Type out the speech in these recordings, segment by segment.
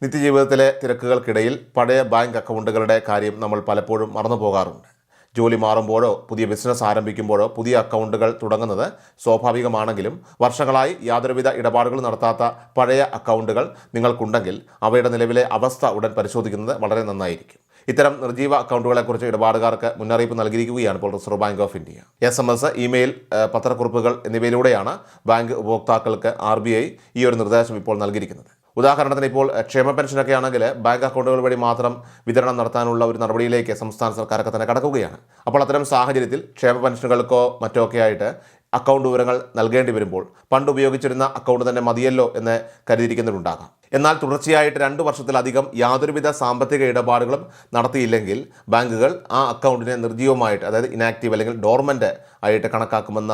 നിത്യജീവിതത്തിലെ തിരക്കുകൾക്കിടയിൽ പഴയ ബാങ്ക് അക്കൗണ്ടുകളുടെ കാര്യം നമ്മൾ പലപ്പോഴും മറന്നു പോകാറുണ്ട്. ജോലി മാറുമ്പോഴോ പുതിയ ബിസിനസ് ആരംഭിക്കുമ്പോഴോ പുതിയ അക്കൗണ്ടുകൾ തുടങ്ങുന്നത് സ്വാഭാവികമാണെങ്കിലും വർഷങ്ങളായി യാതൊരുവിധ ഇടപാടുകളും നടത്താത്ത പഴയ അക്കൗണ്ടുകൾ നിങ്ങൾക്കുണ്ടെങ്കിൽ അവയുടെ നിലവിലെ അവസ്ഥ ഉടൻ പരിശോധിക്കുന്നത് വളരെ നന്നായിരിക്കും. ഇത്തരം നിർജീവ അക്കൗണ്ടുകളെക്കുറിച്ച് ഇടപാടുകാർക്ക് മുന്നറിയിപ്പ് നൽകിയിരിക്കുകയാണ് ഇപ്പോൾ Reserve Bank of India. SMS, email, പത്രക്കുറിപ്പുകൾ എന്നിവയിലൂടെയാണ് ബാങ്ക് ഉപഭോക്താക്കൾക്ക് RBI ഈ ഒരു നിർദ്ദേശം ഇപ്പോൾ നൽകിയിരിക്കുന്നത്. ഉദാഹരണത്തിന് ഇപ്പോൾ ക്ഷേമ പെൻഷനൊക്കെ ആണെങ്കിൽ ബാങ്ക് അക്കൗണ്ടുകൾ വഴി മാത്രം വിതരണം നടത്താനുള്ള ഒരു നടപടിയിലേക്ക് സംസ്ഥാന സർക്കാരൊക്കെ തന്നെ കടക്കുകയാണ്. അപ്പോൾ അത്തരം സാഹചര്യത്തിൽ ക്ഷേമ പെൻഷനുകൾക്കോ മറ്റോ ഒക്കെ ആയിട്ട് അക്കൗണ്ട് വിവരങ്ങൾ നൽകേണ്ടി വരുമ്പോൾ പണ്ട് ഉപയോഗിച്ചിരുന്ന അക്കൗണ്ട് തന്നെ മതിയല്ലോ എന്ന് കരുതിയിരിക്കുന്നവരുണ്ടാകാം. എന്നാൽ തുടർച്ചയായിട്ട് 2 വർഷത്തിലധികം യാതൊരുവിധ സാമ്പത്തിക ഇടപാടുകളും നടത്തിയില്ലെങ്കിൽ ബാങ്കുകൾ ആ അക്കൗണ്ടിനെ നിർജ്ജീവമായിട്ട്, അതായത് ഇനാക്റ്റീവ് അല്ലെങ്കിൽ ഡോർമൻ്റ് ആയിട്ട് കണക്കാക്കുമെന്ന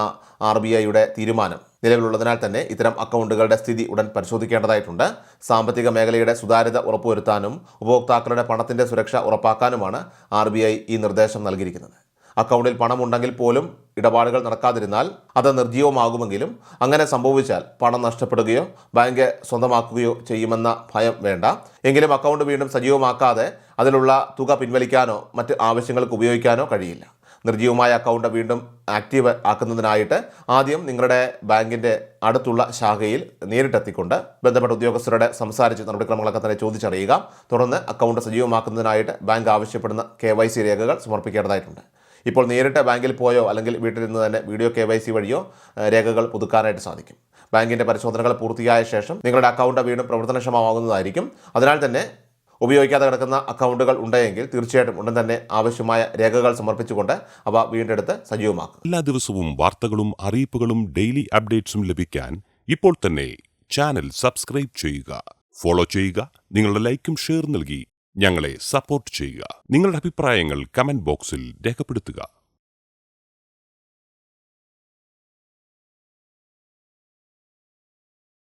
RBIയുടെ തീരുമാനം നിലവിലുള്ളതിനാൽ തന്നെ ഇത്തരം അക്കൗണ്ടുകളുടെ സ്ഥിതി ഉടൻ പരിശോധിക്കേണ്ടതായിട്ടുണ്ട്. സാമ്പത്തിക മേഖലയുടെ സുതാര്യത ഉറപ്പുവരുത്താനും ഉപഭോക്താക്കളുടെ പണത്തിൻ്റെ സുരക്ഷ ഉറപ്പാക്കാനുമാണ് RBI ഈ നിർദ്ദേശം നൽകിയിരിക്കുന്നത്. അക്കൗണ്ടിൽ പണമുണ്ടെങ്കിൽ പോലും ഇടപാടുകൾ നടക്കാതിരുന്നാൽ അത് നിർജ്ജീവമാകുമെങ്കിലും അങ്ങനെ സംഭവിച്ചാൽ പണം നഷ്ടപ്പെടുകയോ ബാങ്ക് സ്വന്തമാക്കുകയോ ചെയ്യുമെന്ന ഭയം വേണ്ട. എങ്കിലും അക്കൗണ്ട് വീണ്ടും സജീവമാക്കാതെ അതിലുള്ള തുക പിൻവലിക്കാനോ മറ്റ് ആവശ്യങ്ങൾക്ക് ഉപയോഗിക്കാനോ കഴിയില്ല. നിർജ്ജീവമായ അക്കൗണ്ട് വീണ്ടും ആക്റ്റീവ് ആക്കുന്നതിനായിട്ട് ആദ്യം നിങ്ങളുടെ ബാങ്കിൻ്റെ അടുത്തുള്ള ശാഖയിൽ നേരിട്ടെത്തിക്കൊണ്ട് ബന്ധപ്പെട്ട ഉദ്യോഗസ്ഥരുടെ സംസാരിച്ച് നടപടിക്രമങ്ങളൊക്കെ തന്നെ ചോദിച്ചറിയുക. തുടർന്ന് അക്കൗണ്ട് സജീവമാക്കുന്നതിനായിട്ട് ബാങ്ക് ആവശ്യപ്പെടുന്ന KYC രേഖകൾ സമർപ്പിക്കേണ്ടതായിട്ടുണ്ട്. ഇപ്പോൾ നേരിട്ട് ബാങ്കിൽ പോയോ അല്ലെങ്കിൽ വീട്ടിൽ നിന്ന് തന്നെ വീഡിയോ KYC വഴിയോ രേഖകൾ പുതുക്കാനായിട്ട് സാധിക്കും. ബാങ്കിൻ്റെ പരിശോധനകൾ പൂർത്തിയായ ശേഷം നിങ്ങളുടെ അക്കൗണ്ട് വീണ്ടും പ്രവർത്തനക്ഷമമാകുന്നതായിരിക്കും. അതിനാൽ തന്നെ ഉപയോഗിക്കാതെ കിടക്കുന്ന അക്കൗണ്ടുകൾ ഉണ്ടെങ്കിൽ തീർച്ചയായിട്ടും ഉടൻ തന്നെ ആവശ്യമായ രേഖകൾ സമർപ്പിച്ചുകൊണ്ട് അവ വീണ്ടെടുത്ത് സജീവമാക്കും. എല്ലാ ദിവസവും വാർത്തകളും അറിയിപ്പുകളും ഡെയിലി അപ്ഡേറ്റ്സും ലഭിക്കാൻ ഇപ്പോൾ തന്നെ ചാനൽ സബ്സ്ക്രൈബ് ചെയ്യുക, ഫോളോ ചെയ്യുക, നിങ്ങളുടെ ലൈക്കും ഷെയർ നൽകി ഞങ്ങളെ സപ്പോർട്ട് ചെയ്യുക. നിങ്ങളുടെ അഭിപ്രായങ്ങൾ കമന്റ് ബോക്സിൽ രേഖപ്പെടുത്തുക.